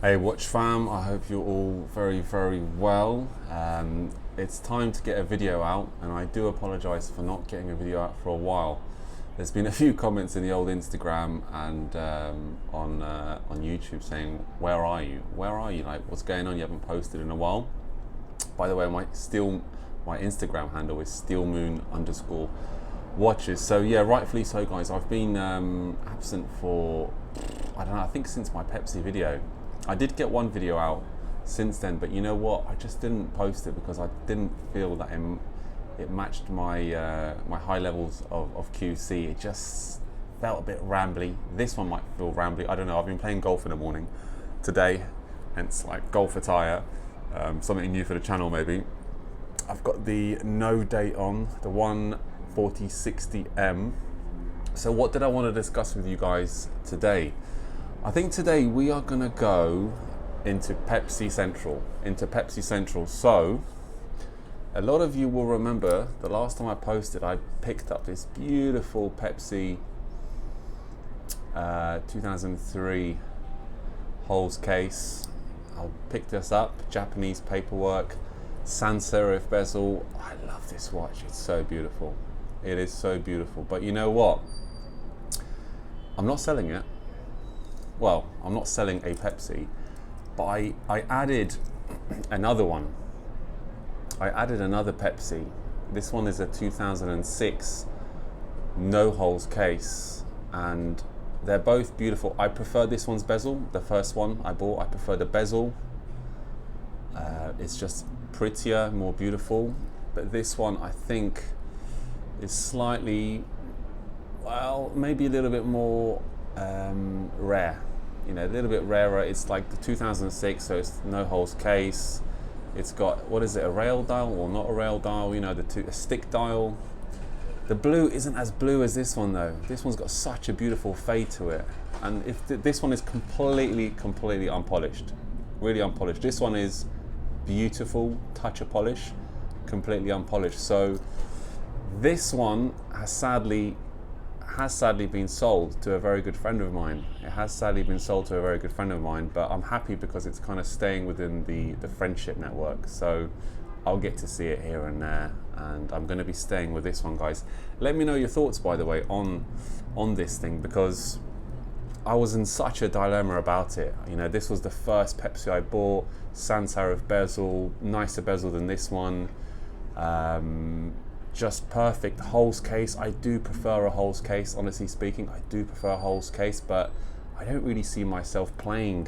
Hey Watch fam, I hope you're all very well. It's time to get a video out, and I do apologise for not getting a video out for a while. There's been a few comments in the old Instagram and on YouTube saying, where are you? Where are you? Like, what's going on? You haven't posted in a while. By the way, my Instagram handle is steelmoon_watches. So yeah, rightfully so guys. I've been absent for, I don't know, I think since my Pepsi video. I did get one video out since then, but you know what? I just didn't post it because I didn't feel that it matched my my high levels of QC. It just felt a bit rambly. This one might feel rambly. I don't know. I've been playing golf in the morning today, hence like golf attire. Something new for the channel maybe. I've got the no date on, the 14060M. So what did I want to discuss with you guys today? I think today we are gonna go into Pepsi Central. So a lot of you will remember the last time I posted, I picked up this beautiful Pepsi 2003 Holes case. I'll pick this up, Japanese paperwork, sans serif bezel. I love this watch, it's so beautiful. It is so beautiful, but you know what? I'm not selling it. Well, I'm not selling a Pepsi, but I added another one. I added another Pepsi. This one is a 2006 no holes case, and they're both beautiful. I prefer this one's bezel. The first one I bought, I prefer the bezel. It's just prettier, more beautiful. But this one I think is slightly, well, maybe a little bit more rare, you know, a little bit rarer. It's like the 2006, so it's no holes case. It's got, what is it, a rail dial or not a rail dial, you know, a stick dial. The blue isn't as blue as this one though. This one's got such a beautiful fade to it, and this one is completely unpolished, really unpolished. This one is beautiful, touch of polish, completely unpolished. So this one has sadly been sold to a very good friend of mine. It has sadly been sold to a very good friend of mine, but I'm happy because it's kind of staying within the friendship network. So I'll get to see it here and there, and I'm going to be staying with this one, guys. Let me know your thoughts, by the way, on this thing, because I was in such a dilemma about it. You know, this was the first Pepsi I bought, sans serif bezel, nicer bezel than this one. Just perfect holes case. I do prefer a holes case, honestly speaking. I do prefer a holes case, but I don't really see myself playing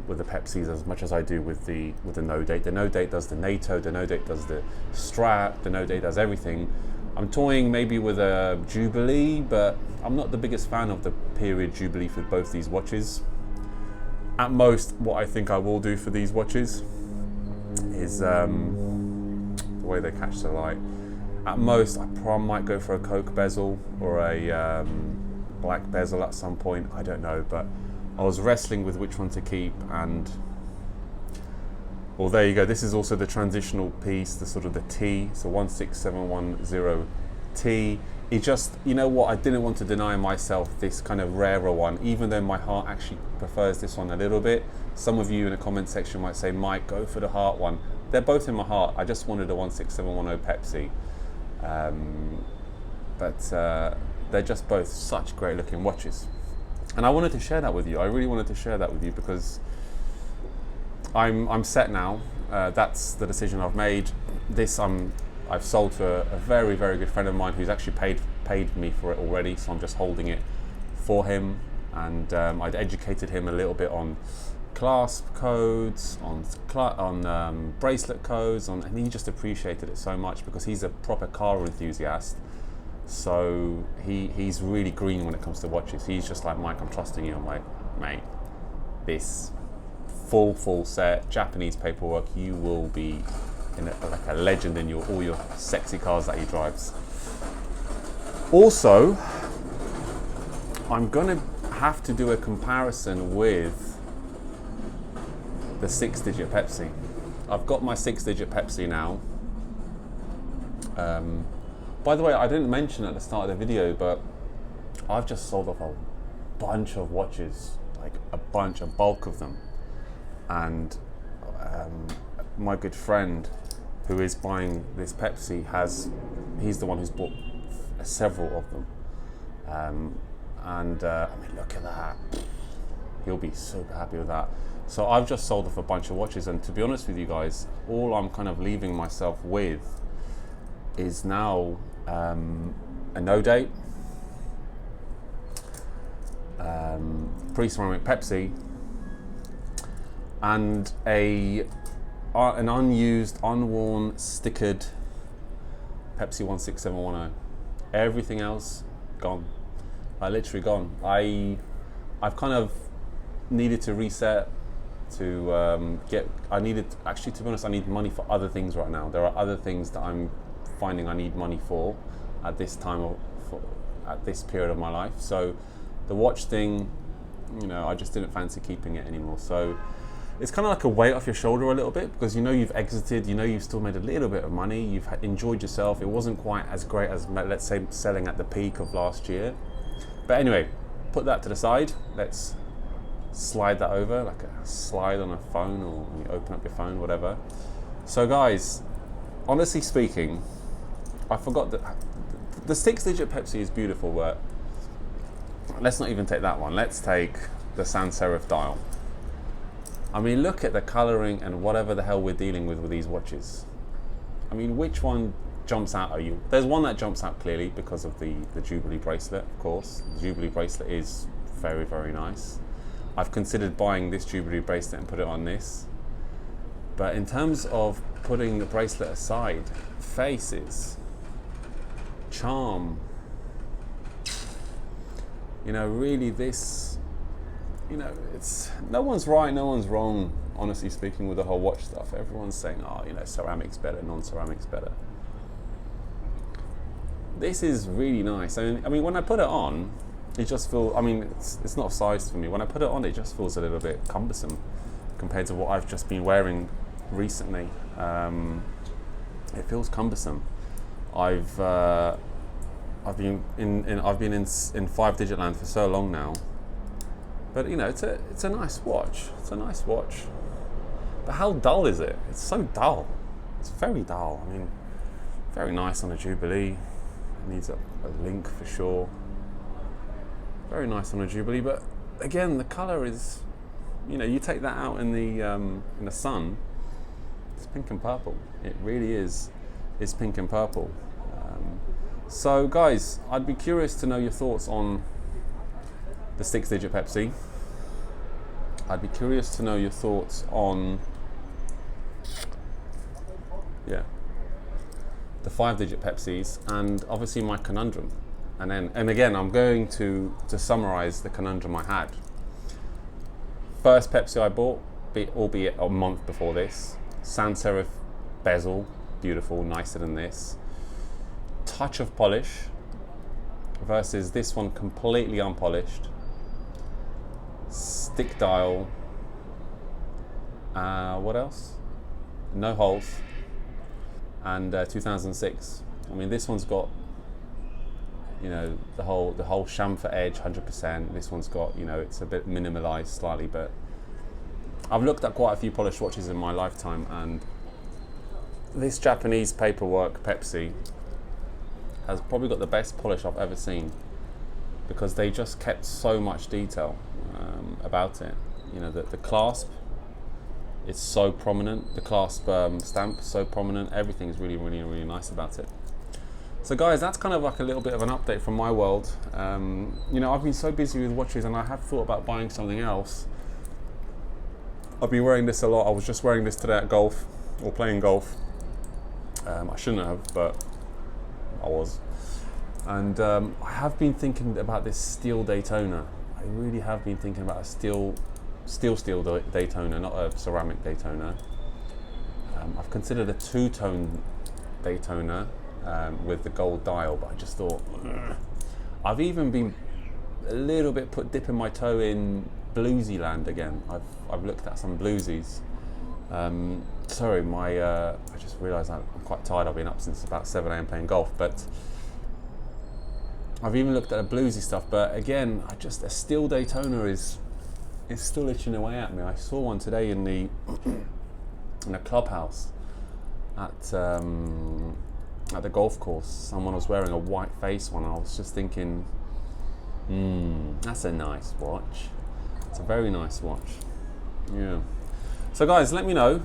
with the Pepsis as much as I do with the no date. The no date does the NATO, the no date does the strap, the no date does everything. I'm toying maybe with a Jubilee, but I'm not the biggest fan of the period Jubilee for both these watches. At most, what I think I will do for these watches is the way they catch the light. At most, I probably might go for a Coke bezel or a black bezel at some point. I don't know, but I was wrestling with which one to keep, and well, there you go. This is also the transitional piece, the sort of the T, so 16710T. It just, you know what, I didn't want to deny myself this kind of rarer one, even though my heart actually prefers this one a little bit. Some of you in the comment section might say, Mike, go for the heart one. They're both in my heart. I just wanted a 16710 Pepsi. But they're just both such great looking watches. And I wanted to share that with you. I really wanted to share that with you because I'm set now. That's the decision I've made. This I've sold to a very good friend of mine who's actually paid me for it already. So I'm just holding it for him, and I'd educated him a little bit on clasp codes, on bracelet codes, and he just appreciated it so much because he's a proper car enthusiast. So he's really green when it comes to watches. He's just like, Mike, I'm trusting you. I'm like, mate, this full set, Japanese paperwork, you will be like a legend in all your sexy cars that he drives. Also, I'm gonna have to do a comparison with the 6-digit Pepsi. I've got my 6-digit Pepsi now. By the way, I didn't mention at the start of the video, but I've just sold off a bunch of watches, like a bulk of them. And my good friend who is buying this Pepsi he's the one who's bought several of them. I mean, look at that. He'll be super happy with that. So I've just sold off a bunch of watches, and to be honest with you guys, all I'm kind of leaving myself with is now a no date, pre-ceramic Pepsi, and an unused, unworn, stickered Pepsi 16710. Everything else gone. Literally gone. I've kind of needed to reset to actually, to be honest, I need money for other things right now. There are other things that I'm finding I need money for at this time at this period of my life. So the watch thing, you know, I just didn't fancy keeping it anymore. So it's kind of like a weight off your shoulder a little bit, because you know you've exited, you know you've still made a little bit of money, you've enjoyed yourself. It wasn't quite as great as, let's say, selling at the peak of last year. But anyway, put that to the side. Let's slide that over like a slide on a phone, or when you open up your phone, whatever. So guys, honestly speaking, I forgot that the 6-digit Pepsi is beautiful, but let's not even take that one. Let's take the sans serif dial. I mean, look at the coloring and whatever the hell we're dealing with these watches. I mean, which one jumps out at you? There's one that jumps out clearly because of the Jubilee bracelet, of course. The Jubilee bracelet is very, very nice. I've considered buying this Jubilee bracelet and put it on this. But in terms of putting the bracelet aside, faces, charm, you know, really this, you know, it's, no one's right, no one's wrong, honestly speaking, with the whole watch stuff. Everyone's saying, oh, you know, ceramic's better, non-ceramic's better. This is really nice. I mean, when I put it on, it just feels, I mean, it's not sized for me. When I put it on, it just feels a little bit cumbersome compared to what I've just been wearing recently. It feels cumbersome. I've been in 5-digit land for so long now. But you know, it's a nice watch. It's a nice watch. But how dull is it? It's so dull. It's very dull. I mean, very nice on a Jubilee. It needs a link for sure. Very nice on a Jubilee, but again, the color is, you know, you take that out in the sun, it's pink and purple. It really is. It's pink and purple. So guys, I'd be curious to know your thoughts on the 6-digit Pepsi. I'd be curious to know your thoughts on, yeah, the 5-digit Pepsis, and obviously my conundrum. And again, I'm going to summarize the conundrum I had. First Pepsi I bought, albeit a month before this, sans serif bezel, beautiful, nicer than this. Touch of polish versus this one completely unpolished. Stick dial. What else? No holes. And 2006. I mean, this one's got, you know, the whole chamfer edge, 100%. This one's got, you know, it's a bit minimalized slightly, but I've looked at quite a few polished watches in my lifetime, and this Japanese paperwork Pepsi has probably got the best polish I've ever seen, because they just kept so much detail about it. You know, the clasp, it's so prominent. The clasp stamp, so prominent. Everything is really, really, really nice about it. So guys, that's kind of like a little bit of an update from my world. You know, I've been so busy with watches, and I have thought about buying something else. I've been wearing this a lot. I was just wearing this today at golf, or playing golf. I shouldn't have, but I was. And I have been thinking about this steel Daytona. I really have been thinking about a steel Daytona, not a ceramic Daytona. I've considered a two-tone Daytona with the gold dial, but I just thought, ugh. I've even been a little bit dipping my toe in bluesy land again. I've looked at some bluesies. Sorry, I just realised I'm quite tired. I've been up since about 7 AM playing golf, but I've even looked at the bluesy stuff. But again, a steel Daytona is is still itching away at me. I saw one today in the in a clubhouse at the golf course. Someone was wearing a white face one. I was just thinking, that's a nice watch. It's a very nice watch. Yeah. So guys, let me know.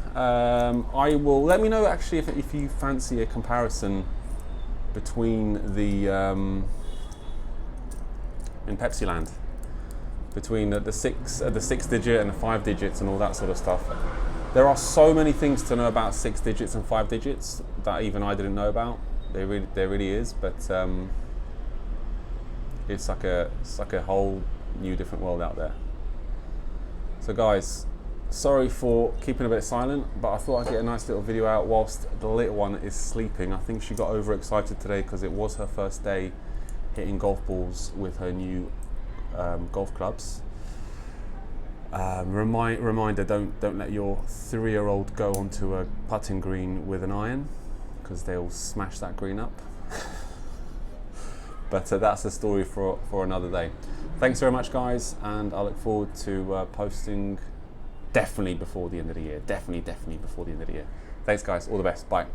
Let me know actually if you fancy a comparison between the in Pepsi land, between the six digit and the 5 digits and all that sort of stuff. There are so many things to know about 6 digits and 5 digits that even I didn't know about. There really is, but it's like a whole new different world out there. So guys, sorry for keeping a bit silent, but I thought I'd get a nice little video out whilst the little one is sleeping. I think she got overexcited today because it was her first day hitting golf balls with her new golf clubs. Reminder: don't let your 3-year-old go onto a putting green with an iron, because they'll smash that green up. But that's a story for another day. Thanks very much, guys, and I look forward to posting definitely before the end of the year. Definitely before the end of the year. Thanks, guys. All the best. Bye.